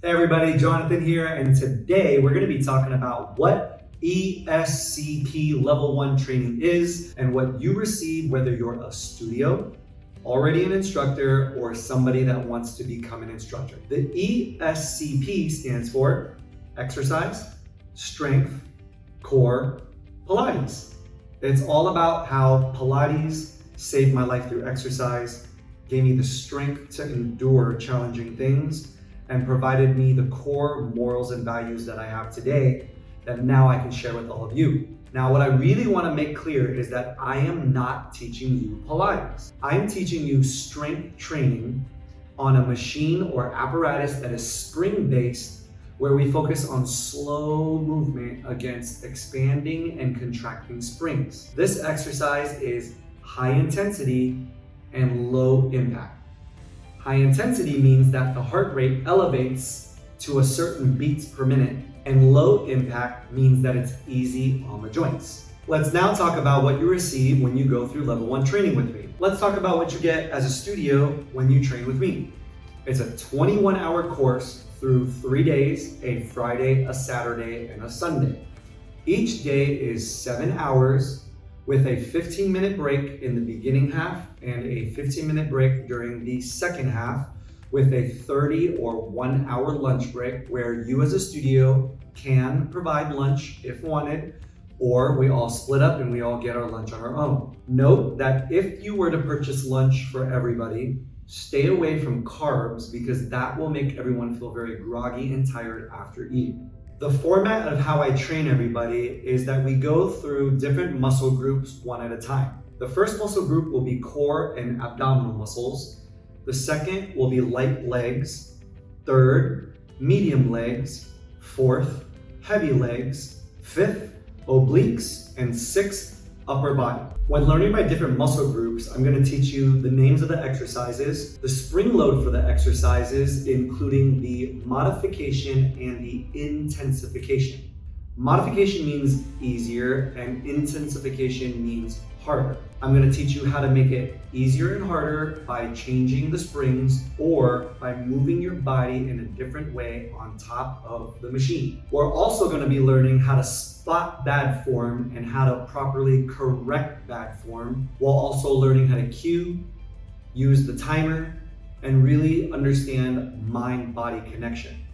Hey everybody, Jonathan here, and today we're going to be talking about what ESCP Level 1 training is and what you receive whether you're a studio, already an instructor, or somebody that wants to become an instructor. The ESCP stands for Exercise, Strength, Core, Pilates. It's all about how Pilates saved my life through exercise, gave me the strength to endure challenging things, and provided me the core morals and values that I have today that now I can share with all of you. Now, what I really want to make clear is that I am not teaching you Pilates. I'm teaching you strength training on a machine or apparatus that is spring-based, where we focus on slow movement against expanding and contracting springs. This exercise is high intensity and low impact. High intensity means that the heart rate elevates to a certain beats per minute, and low impact means that it's easy on the joints. Let's now talk about what you receive when you go through level 1 training with me. Let's talk about what you get as a studio when you train with me. It's a 21-hour course through 3 days, a Friday, a Saturday, and a Sunday. Each day is 7 hours with a 15-minute break in the beginning half and a 15-minute break during the second half, with a 30 or 1 hour lunch break where you as a studio can provide lunch if wanted, or we all split up and we all get our lunch on our own. Note that if you were to purchase lunch for everybody, stay away from carbs because that will make everyone feel very groggy and tired after eating. The format of how I train everybody is that we go through different muscle groups one at a time. The first muscle group will be core and abdominal muscles. The second will be light legs. Third, medium legs. Fourth, heavy legs. Fifth, obliques. And sixth, upper body. When learning by different muscle groups, I'm going to teach you the names of the exercises, the spring load for the exercises, including the modification and the intensification. Modification means easier and intensification means harder. I'm going to teach you how to make it easier and harder by changing the springs or by moving your body in a different way on top of the machine. We're also going to be learning how to spot bad form and how to properly correct bad form, while also learning how to cue, use the timer, and really understand mind-body connection.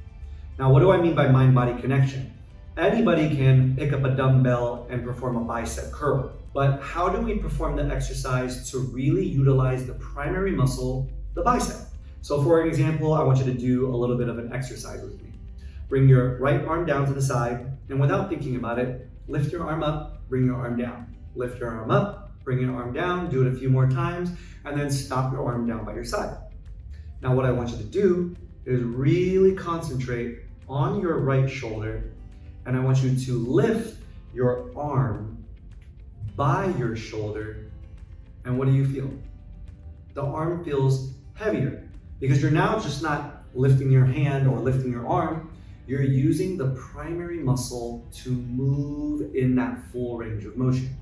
Now, what do I mean by mind-body connection? Anybody can pick up a dumbbell and perform a bicep curl, but how do we perform the exercise to really utilize the primary muscle, the bicep? So for example, I want you to do a little bit of an exercise with me. Bring your right arm down to the side, and without thinking about it, lift your arm up, bring your arm down. Lift your arm up, bring your arm down, do it a few more times, and then stop your arm down by your side. Now what I want you to do is really concentrate on your right shoulder, and I want you to lift your arm by your shoulder. And what do you feel? The arm feels heavier because you're now just not lifting your hand or lifting your arm. You're using the primary muscle to move in that full range of motion.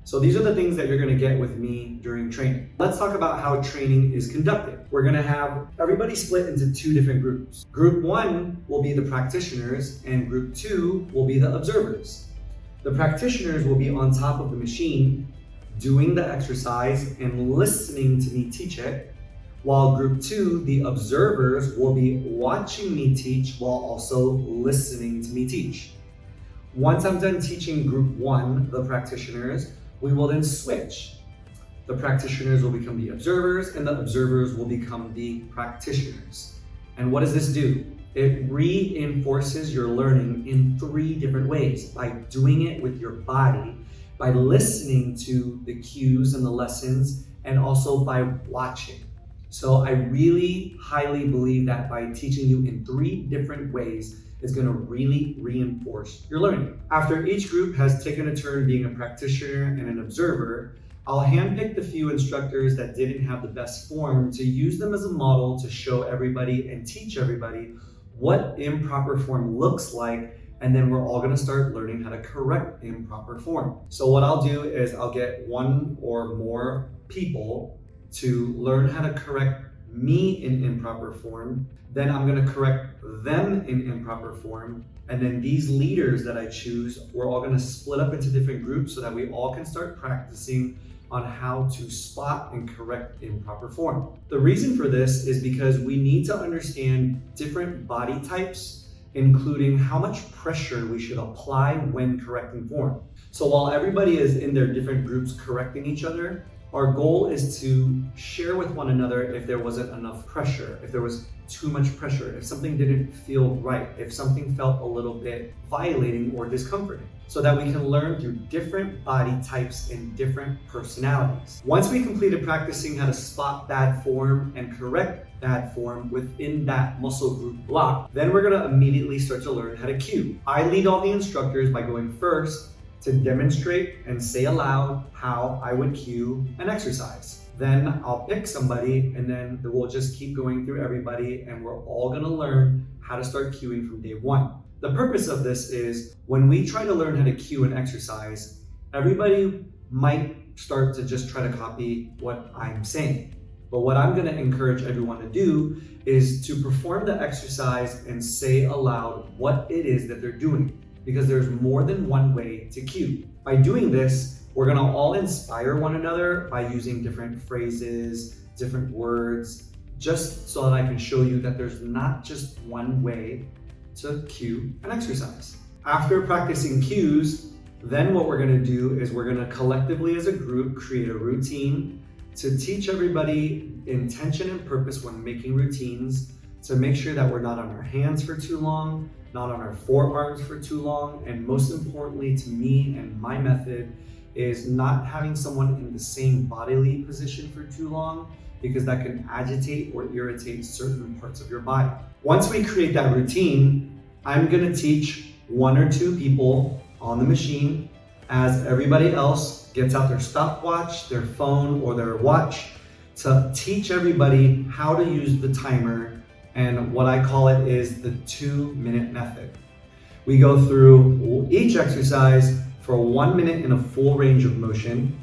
So these are the things that you're going to get with me during training. Let's talk about how training is conducted. We're going to have everybody split into 2 different groups. Group 1 will be the practitioners and group 2 will be the observers. The practitioners will be on top of the machine doing the exercise and listening to me teach it, while group 2, the observers, will be watching me teach while also listening to me teach. Once I'm done teaching group 1, the practitioners, we will then switch. The practitioners will become the observers and the observers will become the practitioners. And what does this do? It reinforces your learning in 3 different ways: by doing it with your body, by listening to the cues and the lessons, and also by watching. So I really highly believe that by teaching you in 3 different ways is going to really reinforce your learning. After each group has taken a turn being a practitioner and an observer, I'll handpick the few instructors that didn't have the best form to use them as a model to show everybody and teach everybody what improper form looks like, and then we're all going to start learning how to correct improper form. So what I'll do is I'll get 1 or more people to learn how to correct me in improper form, then I'm going to correct them in improper form. And then these leaders that I choose, we're all going to split up into different groups so that we all can start practicing on how to spot and correct improper form. The reason for this is because we need to understand different body types, including how much pressure we should apply when correcting form. So while everybody is in their different groups correcting each other, our goal is to share with one another if there wasn't enough pressure, if there was too much pressure, if something didn't feel right, if something felt a little bit violating or discomforting, so that we can learn through different body types and different personalities. Once we completed practicing how to spot bad form and correct bad form within that muscle group block, then we're gonna immediately start to learn how to cue. I lead all the instructors by going first to demonstrate and say aloud how I would cue an exercise. Then I'll pick somebody and then we'll just keep going through everybody and we're all gonna learn how to start cueing from day one. The purpose of this is when we try to learn how to cue an exercise, everybody might start to just try to copy what I'm saying. But what I'm gonna encourage everyone to do is to perform the exercise and say aloud what it is that they're doing, because there's more than one way to cue. By doing this, we're gonna all inspire one another by using different phrases, different words, just so that I can show you that there's not just one way to cue an exercise. After practicing cues, then what we're gonna do is we're gonna collectively as a group create a routine to teach everybody intention and purpose when making routines, to make sure that we're not on our hands for too long, not on our forearms for too long, and most importantly to me and my method is not having someone in the same bodily position for too long, because that can agitate or irritate certain parts of your body. Once we create that routine, I'm gonna teach one or two people on the machine as everybody else gets out their stopwatch, their phone, or their watch to teach everybody how to use the timer, and what I call it is the 2-minute method. We go through each exercise for 1 minute in a full range of motion,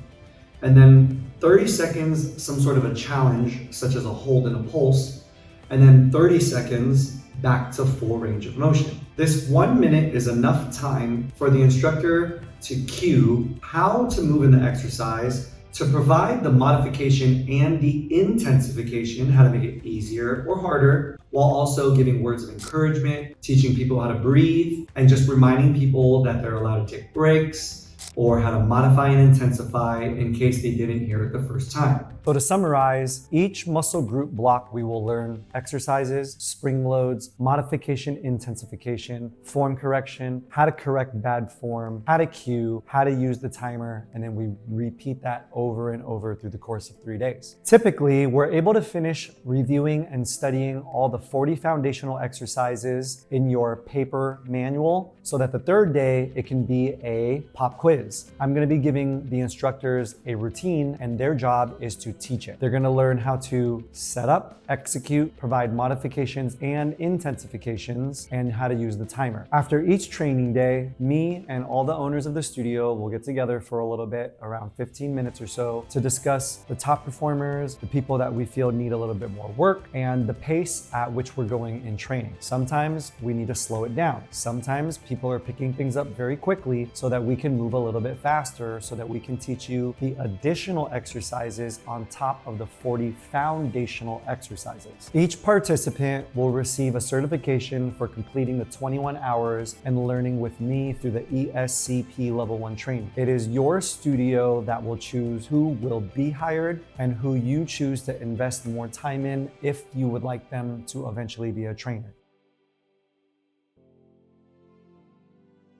and then 30 seconds, some sort of a challenge, such as a hold and a pulse, and then 30 seconds back to full range of motion. This 1 minute is enough time for the instructor to cue how to move in the exercise, to provide the modification and the intensification, how to make it easier or harder, while also giving words of encouragement, teaching people how to breathe, and just reminding people that they're allowed to take breaks, or how to modify and intensify in case they didn't hear it the first time. So to summarize, each muscle group block we will learn exercises, spring loads, modification, intensification, form correction, how to correct bad form, how to cue, how to use the timer, and then we repeat that over and over through the course of 3 days. Typically, we're able to finish reviewing and studying all the 40 foundational exercises in your paper manual so that the third day it can be a pop quiz. I'm going to be giving the instructors a routine and their job is to teach it. They're going to learn how to set up, execute, provide modifications and intensifications, and how to use the timer. After each training day, me and all the owners of the studio will get together for a little bit, around 15 minutes or so, to discuss the top performers, the people that we feel need a little bit more work, and the pace at which we're going in training. Sometimes we need to slow it down. Sometimes people are picking things up very quickly so that we can move a little bit faster, so that we can teach you the additional exercises on top of the 40 foundational exercises. Each participant will receive a certification for completing the 21 hours and learning with me through the ESCP Level 1 training. It is your studio that will choose who will be hired and who you choose to invest more time in if you would like them to eventually be a trainer.